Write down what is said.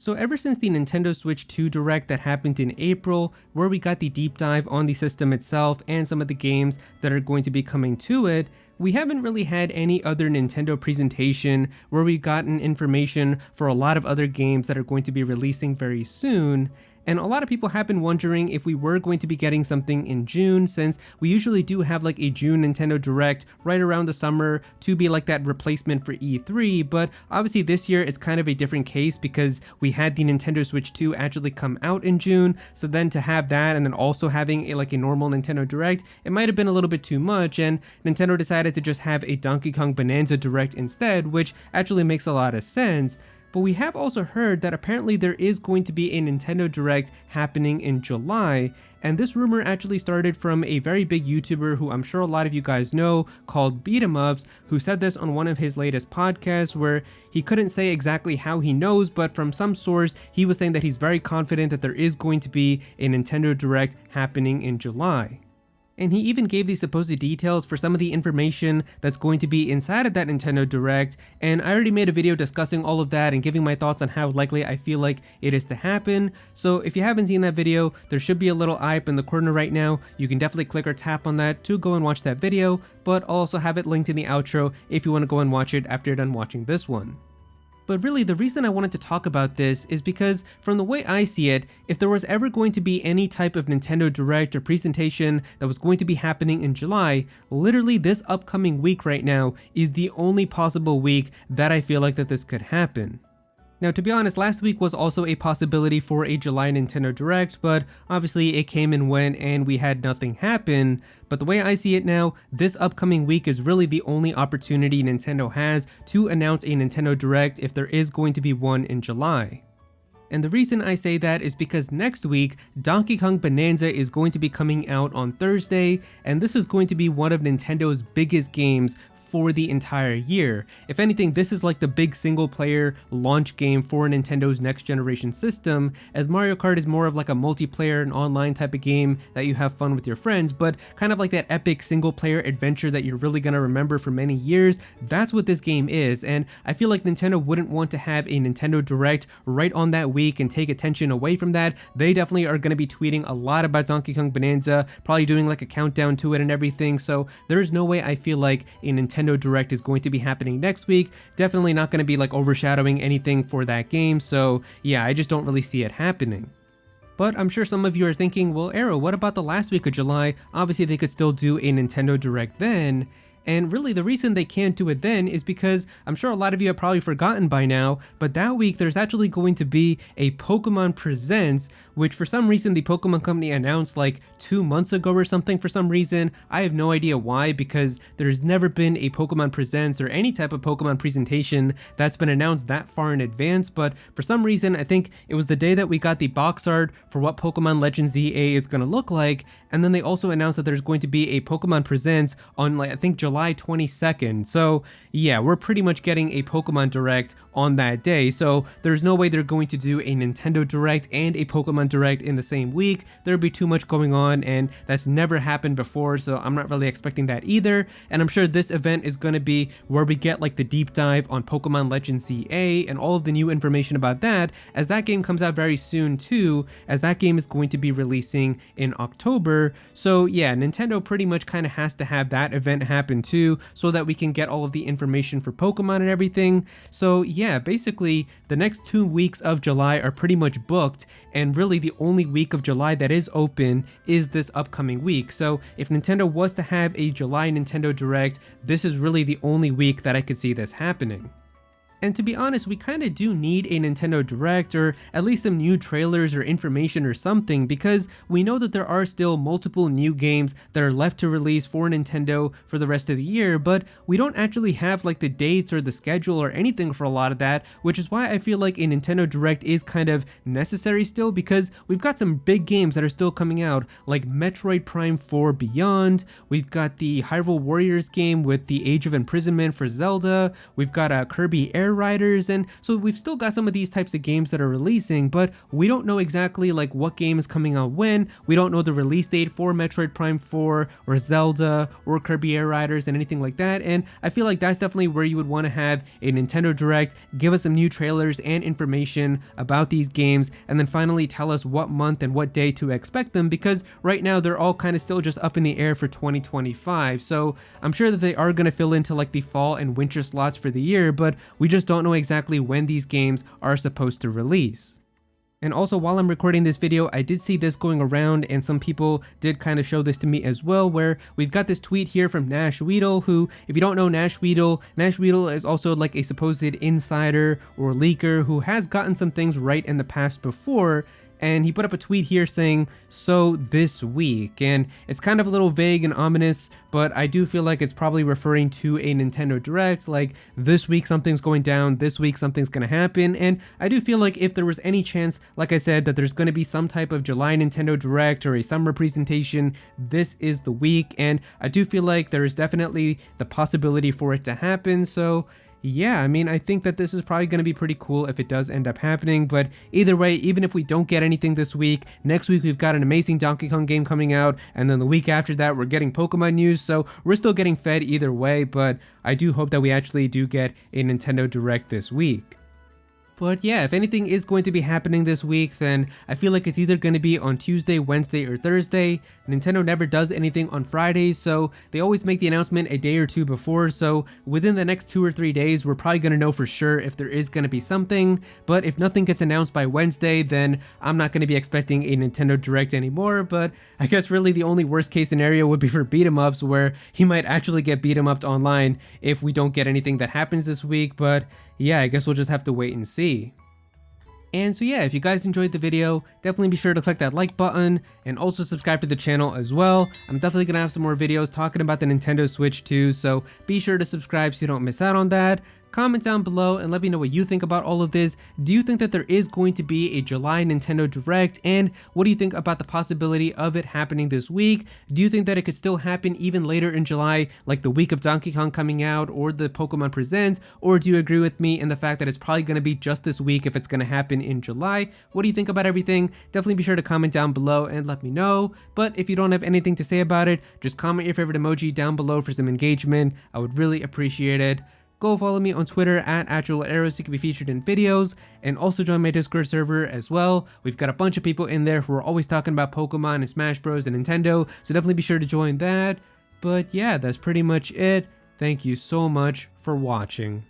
So ever since the Nintendo Switch 2 Direct that happened in April, where we got the deep dive on the system itself and some of the games that are going to be coming to it, we haven't really had any other Nintendo presentation where we've gotten information for a lot of other games that are going to be releasing very soon. And a lot of people have been wondering if we were going to be getting something in June, since we usually do have like a June Nintendo Direct right around the summer to be like that replacement for E3, but obviously this year it's kind of a different case because we had the Nintendo Switch 2 actually come out in June, so then to have that and then also having a normal Nintendo Direct, it might have been a little bit too much, and Nintendo decided to just have a Donkey Kong Bananza Direct instead, which actually makes a lot of sense. But we have also heard that apparently there is going to be a Nintendo Direct happening in July, and this rumor actually started from a very big YouTuber who I'm sure a lot of you guys know called Beat-em-Ups, who said this on one of his latest podcasts where he couldn't say exactly how he knows, but from some source he was saying that he's very confident that there is going to be a Nintendo Direct happening in July. And he even gave the supposed details for some of the information that's going to be inside of that Nintendo Direct, and I already made a video discussing all of that and giving my thoughts on how likely I feel like it is to happen. So if you haven't seen that video, there should be a little eye up in the corner right now. You can definitely click or tap on that to go and watch that video, but I'll also have it linked in the outro if you want to go and watch it after you're done watching this one. But really, the reason I wanted to talk about this is because, from the way I see it, if there was ever going to be any type of Nintendo Direct or presentation that was going to be happening in July, literally this upcoming week right now is the only possible week that I feel like that this could happen. Now, to be honest, last week was also a possibility for a July Nintendo Direct, but obviously it came and went and we had nothing happen. But the way I see it now, this upcoming week is really the only opportunity Nintendo has to announce a Nintendo Direct if there is going to be one in July. And the reason I say that is because next week, Donkey Kong Bananza is going to be coming out on Thursday, and this is going to be one of Nintendo's biggest games for the entire year. If anything, this is like the big single player launch game for Nintendo's next generation system, as Mario Kart is more of like a multiplayer and online type of game that you have fun with your friends, but kind of like that epic single player adventure that you're really gonna remember for many years. That's what this game is, and I feel like Nintendo wouldn't want to have a Nintendo Direct right on that week and take attention away from that. They definitely are gonna be tweeting a lot about Donkey Kong Bananza, probably doing like a countdown to it and everything, so there's no way I feel like a Nintendo Direct is going to be happening next week. Definitely not going to be like overshadowing anything for that game, so yeah, I just don't really see it happening. But I'm sure some of you are thinking, well, Aero, what about the last week of July? Obviously they could still do a Nintendo Direct then. And really the reason they can't do it then is because I'm sure a lot of you have probably forgotten by now, but that week there's actually going to be a Pokémon Presents, which for some reason the Pokémon Company announced like 2 months ago or something for some reason. I have no idea why, because there's never been a Pokémon Presents or any type of Pokémon presentation that's been announced that far in advance, but for some reason I think it was the day that we got the box art for what Pokémon Legends ZA is going to look like, and then they also announced that there's going to be a Pokémon Presents on like I think July 22nd. So yeah, we're pretty much getting a Pokemon Direct on that day, so there's no way they're going to do a Nintendo Direct and a Pokemon Direct in the same week. There'd be too much going on, and that's never happened before, so I'm not really expecting that either. And I'm sure this event is going to be where we get like the deep dive on Pokemon Legends ZA and all of the new information about that, as that game comes out very soon too, as that game is going to be releasing in October. So yeah, Nintendo pretty much kind of has to have that event happen too, so that we can get all of the information for Pokemon and everything. So yeah, basically the next 2 weeks of July are pretty much booked, and really the only week of July that is open is this upcoming week. So if Nintendo was to have a July Nintendo Direct, this is really the only week that I could see this happening. And to be honest, we kind of do need a Nintendo Direct, or at least some new trailers or information or something, because we know that there are still multiple new games that are left to release for Nintendo for the rest of the year, but we don't actually have like the dates or the schedule or anything for a lot of that, which is why I feel like a Nintendo Direct is kind of necessary still, because we've got some big games that are still coming out, like Metroid Prime 4 Beyond, we've got the Hyrule Warriors game with the Age of Imprisonment for Zelda, we've got a Kirby Air Riders, and so we've still got some of these types of games that are releasing, but we don't know exactly like what game is coming out when. We don't know the release date for Metroid Prime 4 or Zelda or Kirby Air Riders and anything like that, and I feel like that's definitely where you would want to have a Nintendo Direct, give us some new trailers and information about these games, and then finally tell us what month and what day to expect them, because right now they're all kind of still just up in the air for 2025. So I'm sure that they are going to fill into like the fall and winter slots for the year, but we just don't know exactly when these games are supposed to release. And also, while I'm recording this video, I did see this going around, and some people did kind of show this to me as well, where we've got this tweet here from Nash Weedle, who, if you don't know Nash Weedle is also like a supposed insider or leaker who has gotten some things right in the past before. And he put up a tweet here saying, "So this week," and it's kind of a little vague and ominous, but I do feel like it's probably referring to a Nintendo Direct, like this week something's going down, this week something's gonna happen. And I do feel like if there was any chance, like I said, that there's gonna be some type of July Nintendo Direct or a summer presentation, this is the week, and I do feel like there is definitely the possibility for it to happen. So yeah, I mean, I think that this is probably going to be pretty cool if it does end up happening, but either way, even if we don't get anything this week, next week we've got an amazing Donkey Kong game coming out, and then the week after that we're getting Pokemon news, so we're still getting fed either way, but I do hope that we actually do get a Nintendo Direct this week. But yeah, if anything is going to be happening this week, then I feel like it's either going to be on Tuesday, Wednesday, or Thursday. Nintendo never does anything on Fridays, so they always make the announcement a day or two before, so within the next 2 or 3 days, we're probably going to know for sure if there is going to be something. But if nothing gets announced by Wednesday, then I'm not going to be expecting a Nintendo Direct anymore. But I guess really the only worst case scenario would be for beat 'em ups, where he might actually get beat 'em up online if we don't get anything that happens this week. But yeah, I guess we'll just have to wait and see. And so yeah, if you guys enjoyed the video, definitely be sure to click that like button and also subscribe to the channel as well. I'm definitely gonna have some more videos talking about the Nintendo Switch too, so be sure to subscribe so you don't miss out on that. Comment down below and let me know what you think about all of this. Do you think that there is going to be a July Nintendo Direct? And what do you think about the possibility of it happening this week? Do you think that it could still happen even later in July, like the week of Donkey Kong coming out or the Pokemon Presents? Or do you agree with me in the fact that it's probably going to be just this week if it's going to happen in July? What do you think about everything? Definitely be sure to comment down below and let me know. But if you don't have anything to say about it, just comment your favorite emoji down below for some engagement. I would really appreciate it. Go follow me on Twitter at Aero so you can be featured in videos, and also join my Discord server as well. We've got a bunch of people in there who are always talking about Pokemon and Smash Bros and Nintendo, so definitely be sure to join that. But yeah, that's pretty much it. Thank you so much for watching.